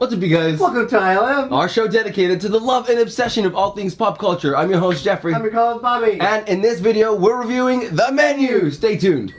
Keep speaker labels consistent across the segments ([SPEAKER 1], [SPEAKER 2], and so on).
[SPEAKER 1] What's up, you guys?
[SPEAKER 2] Welcome to ILM,
[SPEAKER 1] our show dedicated to the love and obsession of all things pop culture. I'm your host, Jeffrey.
[SPEAKER 2] I'm your co-host, Bobby.
[SPEAKER 1] And in this video, we're reviewing The Menu. Stay tuned.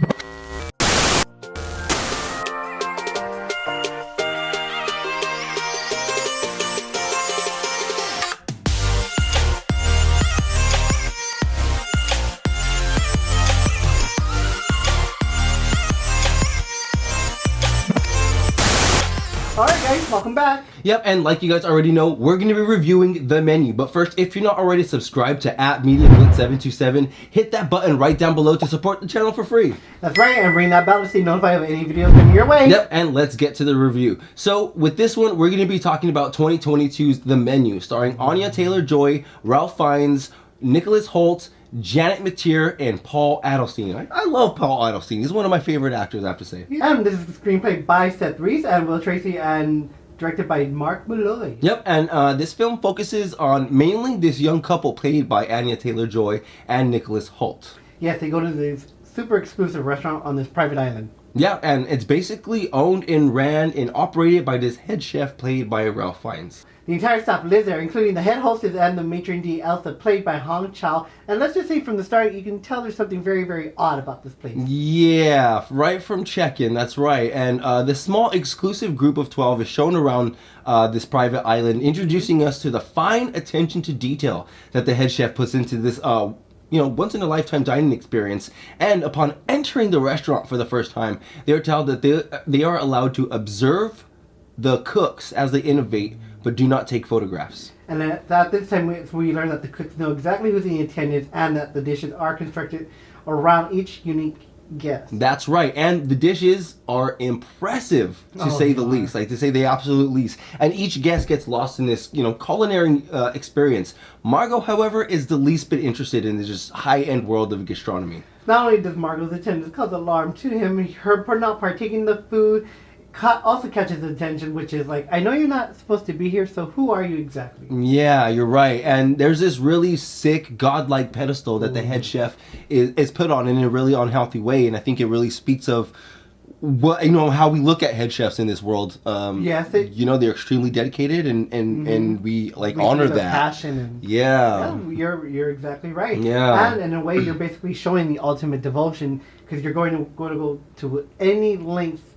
[SPEAKER 2] Alright guys, welcome back.
[SPEAKER 1] Yep, and like you guys already know, we're going to be reviewing The Menu. But first, if you're not already subscribed to @MediaBlitz727, hit that button right down below to support the channel for free.
[SPEAKER 2] That's right, and ring that bell to stay notified of any videos coming your way.
[SPEAKER 1] Yep, and let's get to the review. So, with this one, we're going to be talking about 2022's The Menu, starring Anya Taylor-Joy, Ralph Fiennes, Nicholas Hoult, Janet McTeer, and Paul Adelstein. I love Paul Adelstein. He's one of my favorite actors, I have to say.
[SPEAKER 2] And this is the screenplay by Seth Reese and Will Tracy and directed by Mark Malloy.
[SPEAKER 1] Yep, and this film focuses on mainly this young couple played by Anya Taylor-Joy and Nicholas Hoult.
[SPEAKER 2] Yes, they go to this super exclusive restaurant on this private island.
[SPEAKER 1] Yeah, and it's basically owned and ran and operated by this head chef played by Ralph Fiennes.
[SPEAKER 2] The entire staff lives there, including the head hostess and the matron d' Elsa, played by Hong Chow. And let's just say from the start, you can tell there's something very, very odd about this place.
[SPEAKER 1] Yeah, right from check-in, that's right. And this small exclusive group of 12 is shown around this private island, introducing us to the fine attention to detail that the head chef puts into this once-in-a-lifetime dining experience. And upon entering the restaurant for the first time, they are told that they are allowed to observe the cooks as they innovate, but do not take photographs.
[SPEAKER 2] And at this time, we learn that the cooks know exactly who the intent is and that the dishes are constructed around each unique guest.
[SPEAKER 1] That's right, and the dishes are impressive, to say the least. Like, to say the absolute least. And each guest gets lost in this, culinary experience. Margot, however, is the least bit interested in the just high-end world of gastronomy.
[SPEAKER 2] Not only does Margot's attendance cause alarm to him, her not partaking in the food also catches his attention, which is like, I know you're not supposed to be here, so who are you exactly?
[SPEAKER 1] Yeah, you're right. And there's this really sick, godlike pedestal that the head chef is put on in a really unhealthy way, and I think it really speaks of what how we look at head chefs in this world.
[SPEAKER 2] Yes,
[SPEAKER 1] they're extremely dedicated, and we honor that
[SPEAKER 2] passion. And,
[SPEAKER 1] yeah,
[SPEAKER 2] you're exactly right.
[SPEAKER 1] Yeah,
[SPEAKER 2] and in a way, you're basically showing the ultimate devotion because you're going to go to any length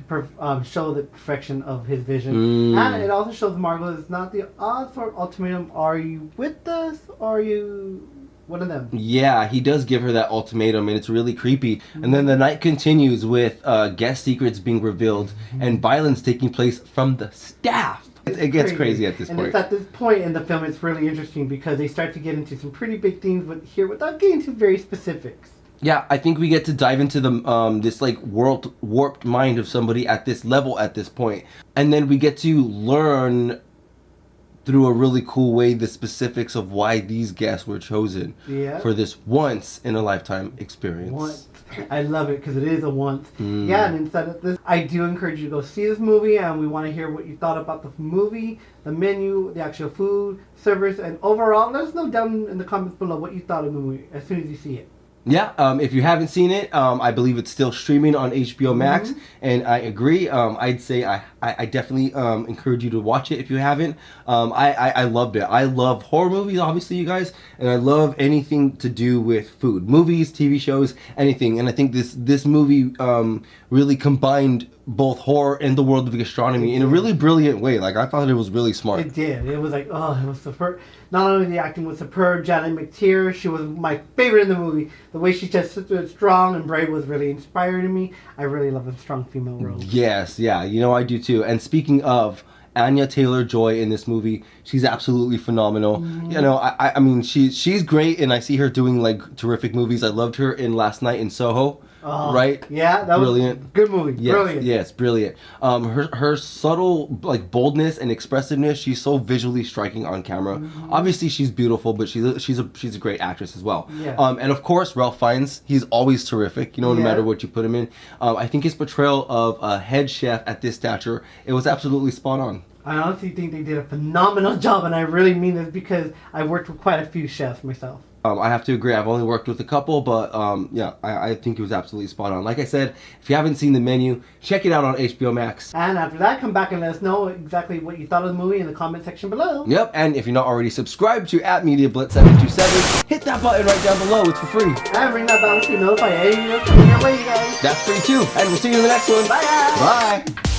[SPEAKER 2] to show the perfection of his vision. And it also shows Margot is not the odd sort of ultimatum. Are you with us, or are you one of them? Yeah,
[SPEAKER 1] he does give her that ultimatum, and it's really creepy. And then the night continues with guest secrets being revealed and violence taking place from the staff. It gets crazy at this point.
[SPEAKER 2] And it's at this point in the film it's really interesting because they start to get into some pretty big themes here without getting into very specifics.
[SPEAKER 1] Yeah, I think we get to dive into the this world warped mind of somebody at this level at this point. And then we get to learn through a really cool way the specifics of why these guests were chosen for this once in a lifetime experience.
[SPEAKER 2] Once. I love it because it is a once. Yeah, and instead of this, I do encourage you to go see this movie, and we want to hear what you thought about the movie, the menu, the actual food, service, and overall. Let us know down in the comments below what you thought of the movie as soon as you see it.
[SPEAKER 1] Yeah, if you haven't seen it, I believe it's still streaming on HBO Max, and I agree. I'd say I definitely encourage you to watch it if you haven't. I loved it. I love horror movies, obviously, you guys, and I love anything to do with food. Movies, TV shows, anything. And I think this movie really combined both horror and the world of gastronomy in a really brilliant way. Like, I thought it was really smart.
[SPEAKER 2] It did. It was like, it was superb. Not only the acting was superb, Janet McTeer, she was my favorite in the movie. The way she just stood strong and brave was really inspiring to me. I really love a strong female role.
[SPEAKER 1] Yes, yeah, I do too. And speaking of Anya Taylor-Joy in this movie, she's absolutely phenomenal. I mean, she's great, and I see her doing terrific movies. I loved her in Last Night in Soho. Right?
[SPEAKER 2] Yeah, that
[SPEAKER 1] brilliant.
[SPEAKER 2] was good movie.
[SPEAKER 1] Yes,
[SPEAKER 2] brilliant.
[SPEAKER 1] Yes, brilliant. Her subtle boldness and expressiveness. She's so visually striking on camera. Obviously, she's beautiful, but she's a great actress as well.
[SPEAKER 2] Yeah.
[SPEAKER 1] And of course, Ralph Fiennes. He's always terrific. No matter what you put him in. I think his portrayal of a head chef at this stature, it was absolutely spot on.
[SPEAKER 2] I honestly think they did a phenomenal job, and I really mean this because I worked with quite a few chefs myself.
[SPEAKER 1] I have to agree. I've only worked with a couple, but yeah, I think it was absolutely spot on. Like I said, if you haven't seen The Menu, check it out on HBO Max.
[SPEAKER 2] And after that, come back and let us know exactly what you thought of the movie in the comment section below.
[SPEAKER 1] Yep, and if you're not already subscribed to @MediaBlitz727, hit that button right down below. It's for free.
[SPEAKER 2] And ring that bell to be notified any videos coming your way, you guys.
[SPEAKER 1] That's free too. And we'll see you in the next one.
[SPEAKER 2] Bye.
[SPEAKER 1] Bye.